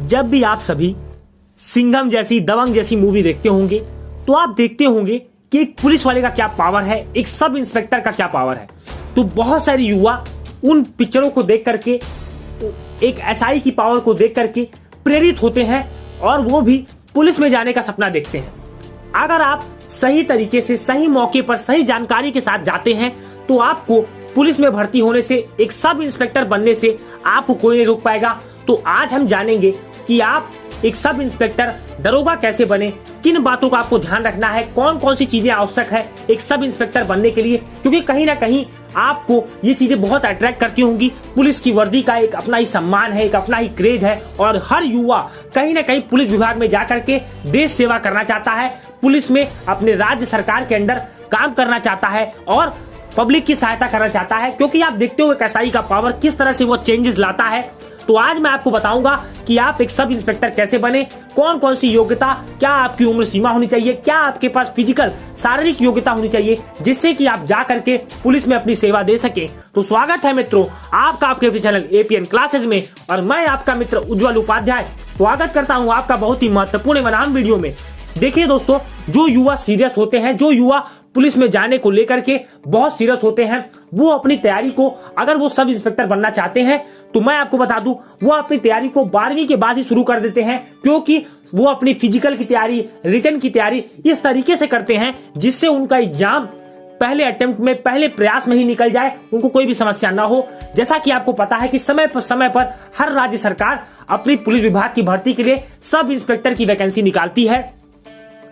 जब भी आप सभी सिंघम जैसी, दबंग जैसी मूवी देखते होंगे तो आप देखते होंगे कि एक पुलिस वाले का क्या पावर है, एक सब इंस्पेक्टर का क्या पावर है। तो बहुत सारे युवा उन पिक्चरों को देख करके, एक एसआई की पावर को देख करके प्रेरित होते हैं और वो भी पुलिस में जाने का सपना देखते हैं। अगर आप सही तरीके से, सही मौके पर, सही जानकारी के साथ जाते हैं तो आपको पुलिस में भर्ती होने से, एक सब इंस्पेक्टर बनने से आपको कोई नहीं रोक पाएगा। तो आज हम जानेंगे कि आप एक सब इंस्पेक्टर, दरोगा कैसे बने, किन बातों का आपको ध्यान रखना है, कौन कौन सी चीजें आवश्यक है एक सब इंस्पेक्टर बनने के लिए। क्योंकि कहीं ना कहीं आपको ये चीजें बहुत अट्रैक्ट करती होंगी। पुलिस की वर्दी का एक अपना ही सम्मान है, एक अपना ही क्रेज है और हर युवा कहीं ना कहीं पुलिस विभाग में जाकर के देश सेवा करना चाहता है, पुलिस में अपने राज्य सरकार के अंदर काम करना चाहता है और पब्लिक की सहायता करना चाहता है। क्योंकि आप देखते हो एक एसआई का पावर किस तरह से वो चेंजेस लाता है। तो आज मैं आपको बताऊंगा कि आप एक सब इंस्पेक्टर कैसे बने, कौन कौन सी योग्यता, क्या आपकी उम्र सीमा होनी चाहिए, क्या आपके पास फिजिकल, शारीरिक योग्यता होनी चाहिए जिससे कि आप जा करके पुलिस में अपनी सेवा दे सके। तो स्वागत है मित्रों आपका आपके चैनल एपीएन क्लासेज में और मैं आपका मित्र उज्जवल उपाध्याय स्वागत करता हूं आपका बहुत ही महत्वपूर्ण बनाम वीडियो में। देखिए दोस्तों, जो युवा सीरियस होते हैं, जो युवा पुलिस में जाने को लेकर के बहुत सीरियस होते हैं, वो अपनी तैयारी को, अगर वो सब इंस्पेक्टर बनना चाहते हैं तो मैं आपको बता दूं वो अपनी तैयारी को 12वीं के बाद ही शुरू कर देते हैं। क्योंकि वो अपनी फिजिकल की तैयारी, रिटन की तैयारी इस तरीके से करते हैं जिससे उनका एग्जाम पहले अटेम्प्ट में, पहले प्रयास में ही निकल जाए, उनको कोई भी समस्या ना हो। जैसा कि आपको पता है कि समय पर हर राज्य सरकार अपनी पुलिस विभाग की भर्ती के लिए सब इंस्पेक्टर की वैकेंसी निकालती है,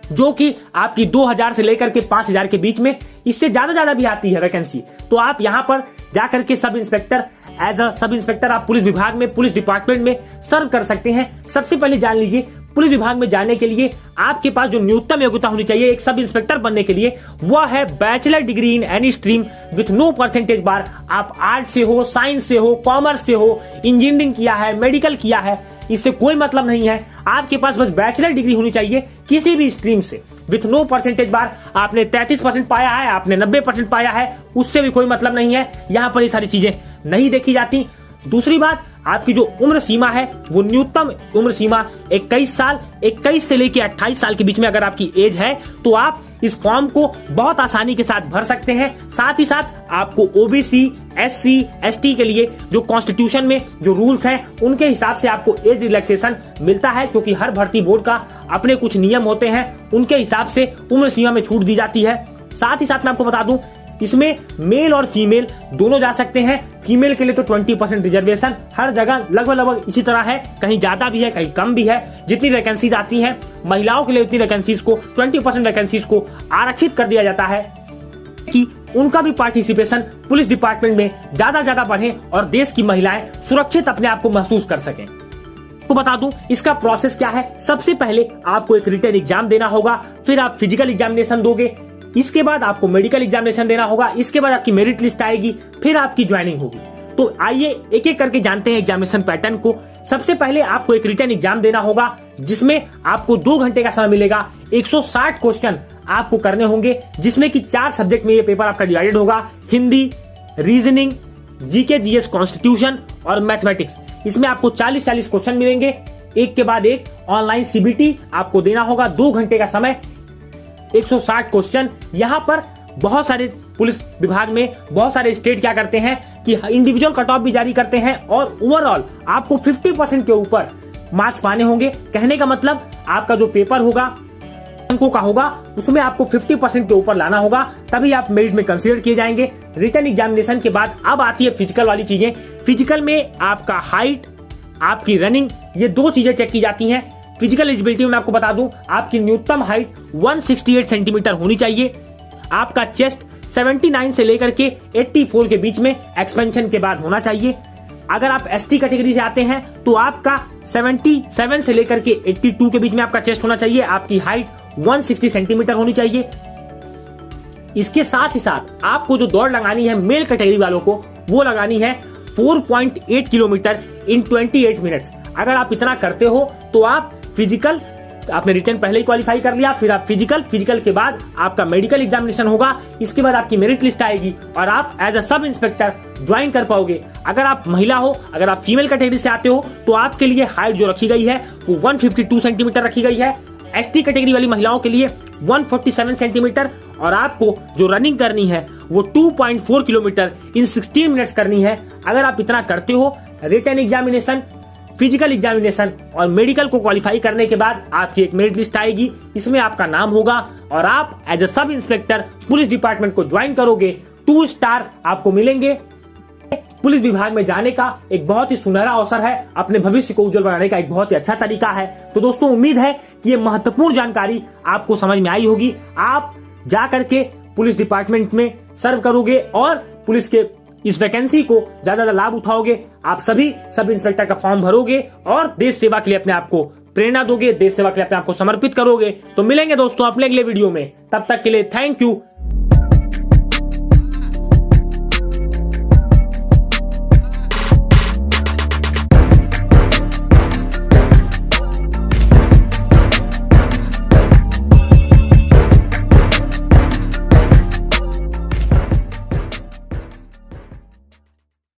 जो कि आपकी 2000 से लेकर के 5000 के बीच में, इससे ज्यादा भी आती है वैकेंसी। तो आप यहां पर जाकर के sub inspector, as a sub inspector आप पुलिस विभाग में, पुलिस डिपार्टमेंट में सर्व कर सकते हैं। सबसे पहले जान लीजिए, पुलिस विभाग में जाने के लिए आपके पास जो न्यूनतम योग्यता होनी चाहिए एक सब इंस्पेक्टर बनने के लिए, वह है bachelor degree in any stream with no percentage bar. आप आर्ट से हो, साइंस से हो, कॉमर्स से हो, इंजीनियरिंग किया है, मेडिकल किया है, इससे कोई मतलब नहीं है। आपके पास बस बैचलर डिग्री होनी चाहिए किसी भी स्ट्रीम से विथ नो परसेंटेज बार। आपने 33% पाया है, आपने 90% पाया है, उससे भी कोई मतलब नहीं है। यहाँ पर ये सारी चीजें नहीं देखी जाती। दूसरी बात, आपकी जो उम्र सीमा है वो न्यूनतम उम्र सीमा 21 साल, 21 से लेकर 28 साल के बीच में अगर आपकी एज है तो आप इस फॉर्म को बहुत आसानी के साथ भर सकते हैं। साथ ही साथ आपको ओबीसी, एससी, एसटी के लिए जो कॉन्स्टिट्यूशन में जो रूल्स हैं उनके हिसाब से आपको एज रिलैक्सेशन मिलता है। क्योंकि हर भर्ती बोर्ड का अपने कुछ नियम होते हैं, उनके हिसाब से उम्र सीमा में छूट दी जाती है। साथ ही साथ मैं आपको बता दूं, इसमें मेल और फीमेल दोनों जा सकते हैं। फीमेल के लिए तो 20% रिजर्वेशन हर जगह लगभग इसी तरह है, कहीं ज्यादा भी है, कहीं कम भी है। जितनी वैकेंसीज आती हैं महिलाओं के लिए उतनी वैकेंसीज को, 20% वैकेंसीज को आरक्षित कर दिया जाता है कि उनका भी पार्टिसिपेशन पुलिस डिपार्टमेंट में ज्यादा बढ़े और देश की महिलाएं सुरक्षित अपने आप को महसूस कर सकें। तो बता दूं इसका प्रोसेस क्या है। सबसे पहले आपको एक रिटन एग्जाम देना होगा, फिर आप फिजिकल एग्जामिनेशन दोगे, इसके बाद आपको मेडिकल एग्जामिनेशन देना होगा, इसके बाद आपकी मेरिट लिस्ट आएगी, फिर आपकी ज्वाइनिंग होगी। तो आइए एक एक करके जानते हैं एग्जामिनेशन पैटर्न को। सबसे पहले आपको एक रिटन एग्जाम देना होगा जिसमें आपको 2 घंटे का समय मिलेगा। 160 क्वेश्चन आपको करने होंगे जिसमें कि 4 सब्जेक्ट में ये पेपर आपका डिवाइडेड होगा, Hindi, reasoning, GK GS, constitution और मैथमेटिक्स। इसमें आपको 40 क्वेश्चन मिलेंगे, एक के बाद एक। ऑनलाइन सीबीटी आपको देना होगा, 2 घंटे का समय, 160 क्वेश्चन। यहाँ पर बहुत सारे पुलिस विभाग में बहुत सारे स्टेट क्या करते हैं कि इंडिविजुअल कट ऑफ भी जारी करते हैं और ओवरऑल आपको 50% के ऊपर मार्क्स पाने होंगे। कहने का मतलब आपका जो पेपर होगा अंकों का होगा, उसमें आपको 50% के ऊपर लाना होगा, तभी आप मेरिट में कंसीडर किए जाएंगे। रिटन एग्जामिनेशन के बाद अब आती है फिजिकल वाली चीजें। फिजिकल में आपका हाइट, आपकी रनिंग, ये 2 चीजें चेक की जाती हैं। फिजिकल एलिजिबिलिटी में आपको बता दूं, आपकी न्यूनतम हाइट 168 सेंटीमीटर होनी चाहिए। आपका चेस्ट 79 से लेकर के 84 के बीच में एक्सपेंशन के बाद होना चाहिए। अगर आप एसटी कैटेगरी से आते हैं तो आपका 77 से लेकर के 82 के बीच में आपका चेस्ट होना चाहिए। आपकी हाइट 160 सेंटीमीटर होनी चाहिए। इसके साथ ही साथ आपको जो दौड़ लगानी है मेल कैटेगरी वालों को, वो लगानी है 4.8 किलोमीटर इन 28 मिनट्स। अगर आप इतना करते हो तो आप फिजिकल आपने रिटर्न पहले ही क्वालिफाई कर लिया, फिर आप फिजिकल के बाद आपका मेडिकल एग्जामिनेशन होगा, इसके बाद आपकी मेरिट लिस्ट आएगी और आप as a sub inspector join कर पाओगे। अगर आप महिला हो, अगर आप फीमेल कैटेगरी से आते हो तो आपके लिए हाइट जो रखी गई है वो 152 सेंटीमीटर रखी गई है। एसटी कैटेगरी वाली महिलाओं के लिए 147 सेंटीमीटर और आपको जो रनिंग करनी है वो 2.4 किलोमीटर इन 16 मिनट्स करनी है। अगर आप इतना करते हो, रिटन एग्जामिनेशन, फिजिकल एग्जामिनेशन और मेडिकल को क्वालिफाई करने के बाद आपकी एक मेरिट लिस्ट आएगी, इसमें आपका नाम होगा और आप as a sub inspector police department को ज्वाइन करोगे। 2 स्टार आपको मिलेंगे। पुलिस विभाग में जाने का एक बहुत ही सुनहरा अवसर है, अपने भविष्य को उज्जवल बनाने का एक बहुत ही अच्छा तरीका है। तो दोस्तों, उम्मीद है कि ये महत्वपूर्ण जानकारी आपको समझ में आई होगी। आप जा करके पुलिस डिपार्टमेंट में सर्व करोगे और पुलिस के इस वैकेंसी को ज्यादा लाभ उठाओगे। आप सभी सब इंस्पेक्टर का फॉर्म भरोगे और देश सेवा के लिए अपने आप को प्रेरणा दोगे, देश सेवा के लिए अपने आप को समर्पित करोगे। तो मिलेंगे दोस्तों अपने अगले वीडियो में, तब तक के लिए थैंक यू।